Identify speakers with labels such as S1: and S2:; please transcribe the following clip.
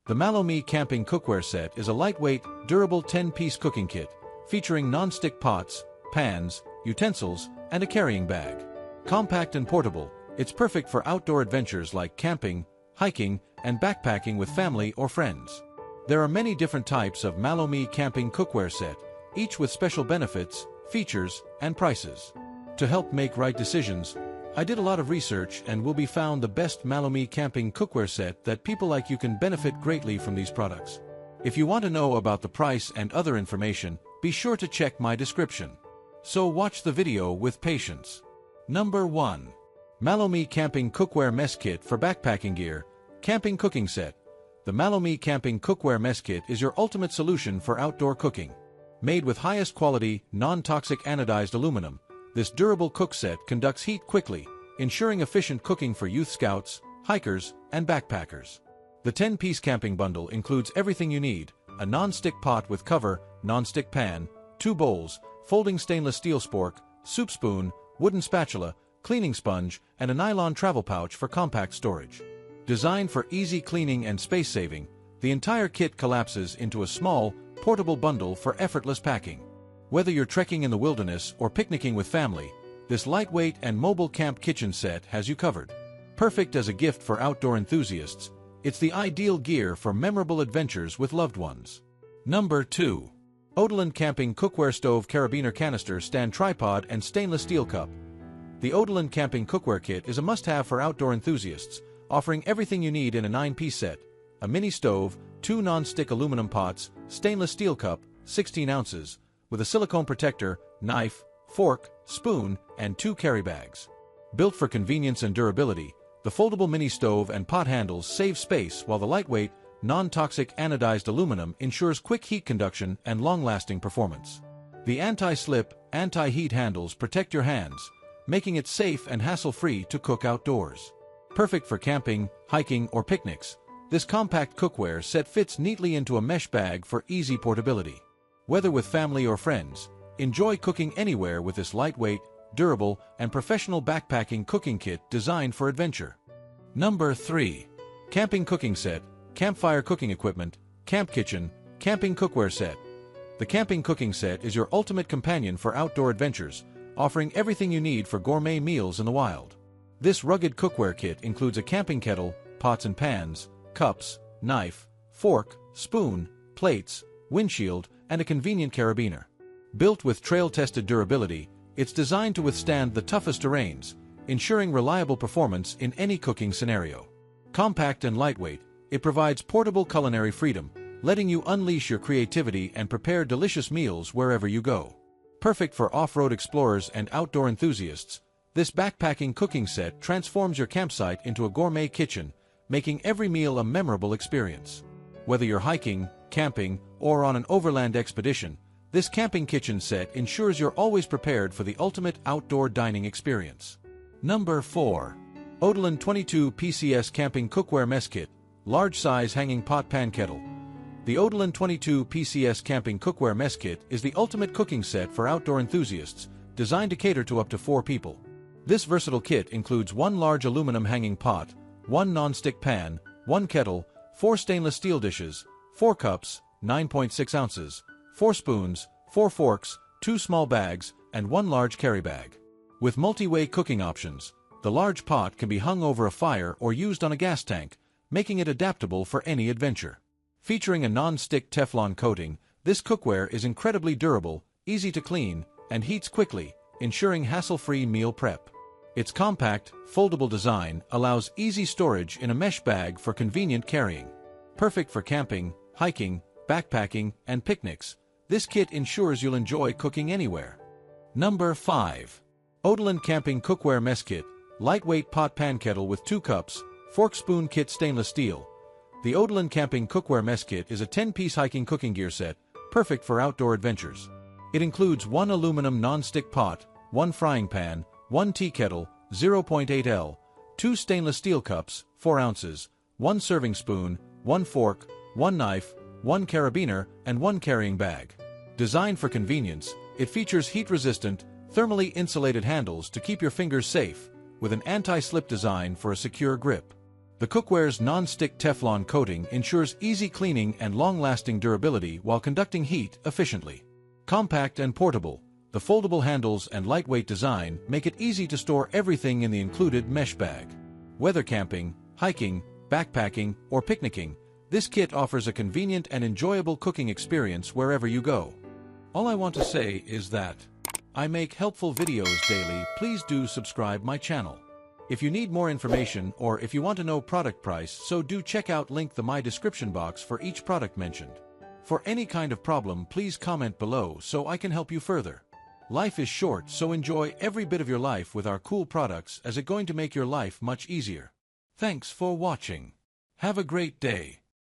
S1: The Malo-Me Camping Cookware Set is a lightweight, durable 10-piece cooking kit, featuring non-stick pots, pans, utensils, and a carrying bag. Compact and portable, it's perfect for outdoor adventures like camping, hiking, and backpacking with family or friends. There are many different types of Malo-Me Camping Cookware Set, each with special benefits, features, and prices. To help make right decisions, I did a lot of research and will be found the best Malo-Me Camping Cookware Set that people like you can benefit greatly from these products. If you want to know about the price and other information, be sure to check my description. So watch the video with patience. Number 1. Malo-Me Camping Cookware Mess Kit for Backpacking Gear, Camping Cooking Set. The Malo-Me Camping Cookware Mess Kit is your ultimate solution for outdoor cooking. Made with highest quality, non-toxic anodized aluminum, this durable cook set conducts heat quickly, ensuring efficient cooking for youth scouts, hikers, and backpackers. The 10-piece camping bundle includes everything you need: a non-stick pot with cover, non-stick pan, 2 bowls, folding stainless steel spork, soup spoon, wooden spatula, cleaning sponge, and a nylon travel pouch for compact storage. Designed for easy cleaning and space saving, the entire kit collapses into a small, portable bundle for effortless packing. Whether you're trekking in the wilderness or picnicking with family, this lightweight and mobile camp kitchen set has you covered. Perfect as a gift for outdoor enthusiasts, it's the ideal gear for memorable adventures with loved ones. Number 2. Odolin Camping Cookware Stove Carabiner Canister Stand Tripod and Stainless Steel Cup. The Odolin Camping Cookware Kit is a must-have for outdoor enthusiasts, offering everything you need in a 9-piece set: a mini stove, 2 non-stick aluminum pots, stainless steel cup, 16 ounces, with a silicone protector, knife, fork, spoon, and 2 carry bags. Built for convenience and durability, the foldable mini stove and pot handles save space while the lightweight, non-toxic anodized aluminum ensures quick heat conduction and long-lasting performance. The anti-slip, anti-heat handles protect your hands, making it safe and hassle-free to cook outdoors. Perfect for camping, hiking, or picnics, this compact cookware set fits neatly into a mesh bag for easy portability. Whether with family or friends, enjoy cooking anywhere with this lightweight, durable, and professional backpacking cooking kit designed for adventure. Number 3. Camping Cooking Set, Campfire Cooking Equipment, Camp Kitchen, Camping Cookware Set. The Camping Cooking Set is your ultimate companion for outdoor adventures, offering everything you need for gourmet meals in the wild. This rugged cookware kit includes a camping kettle, pots and pans, cups, knife, fork, spoon, plates, windshield, and a convenient carabiner. Built with trail-tested durability, it's designed to withstand the toughest terrains, ensuring reliable performance in any cooking scenario. Compact and lightweight, it provides portable culinary freedom, letting you unleash your creativity and prepare delicious meals wherever you go. Perfect for off-road explorers and outdoor enthusiasts, this backpacking cooking set transforms your campsite into a gourmet kitchen, making every meal a memorable experience. Whether you're hiking, camping, or on an overland expedition, this camping kitchen set ensures you're always prepared for the ultimate outdoor dining experience. Number 4. Odolin 22 PCS Camping Cookware Mess Kit, Large Size Hanging Pot Pan Kettle. The Odolin 22 PCS Camping Cookware Mess Kit is the ultimate cooking set for outdoor enthusiasts, designed to cater to up to 4 people. This versatile kit includes 1 large aluminum hanging pot, 1 non-stick pan, 1 kettle, 4 stainless steel dishes, 4 cups, 9.6 ounces, 4 spoons, 4 forks, 2 small bags, and 1 large carry bag. With multi-way cooking options, the large pot can be hung over a fire or used on a gas tank, making it adaptable for any adventure. Featuring a non-stick Teflon coating, this cookware is incredibly durable, easy to clean, and heats quickly, ensuring hassle-free meal prep. Its compact, foldable design allows easy storage in a mesh bag for convenient carrying. Perfect for camping, hiking, backpacking, and picnics, this kit ensures you'll enjoy cooking anywhere. Number 5. Odolin Camping Cookware Mess Kit, Lightweight Pot Pan Kettle with 2 cups, Fork Spoon Kit Stainless Steel. The Odolin Camping Cookware Mess Kit is a 10-piece hiking cooking gear set, perfect for outdoor adventures. It includes 1 aluminum non-stick pot, 1 frying pan, 1 tea kettle, 0.8 L, 2 stainless steel cups, 4 ounces, 1 serving spoon, 1 fork, 1 knife, 1 carabiner, and 1 carrying bag. Designed for convenience, it features heat-resistant, thermally insulated handles to keep your fingers safe, with an anti-slip design for a secure grip. The Cookware's non-stick Teflon coating ensures easy cleaning and long-lasting durability while conducting heat efficiently. Compact and portable, the foldable handles and lightweight design make it easy to store everything in the included mesh bag. Whether camping, hiking, backpacking, or picnicking, this kit offers a convenient and enjoyable cooking experience wherever you go. All I want to say is that I make helpful videos daily. Please do subscribe my channel. If you need more information or if you want to know product price, so do check out link the my description box for each product mentioned. For any kind of problem, please comment below so I can help you further. Life is short, so enjoy every bit of your life with our cool products, as it's going to make your life much easier. Thanks for watching. Have a great day.